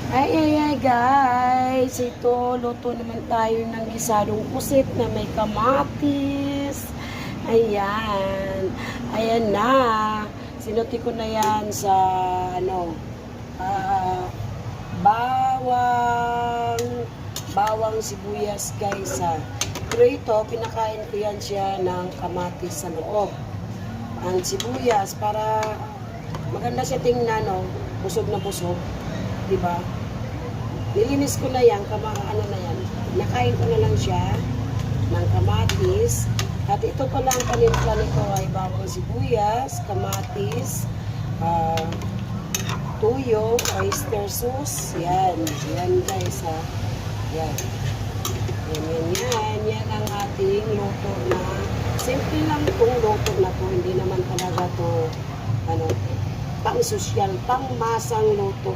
Ay, guys, ito, luto naman tayo ng gisadong pusit na may kamatis. Ayan. Ayan na. Sinuti ko na yan sa, bawang, bawang sibuyas, guys, ha. Pero ito, pinakain ko yan siya ng kamatis sa loob. Ang sibuyas, para maganda siya tingnan, no? Busog na busog. Diba? Nilinis ko na yan, na yan. Nakain ko na lang siya ng kamatis. At ito pala ang panimpla nito ay bawang sibuyas, kamatis, tuyo, oyster sauce. Yan. Yan, guys, ha. Yan. Yan ang ating luto na. Simple lang itong luto na to. Hindi naman talaga to, pang-sosyal, pang-masang luto.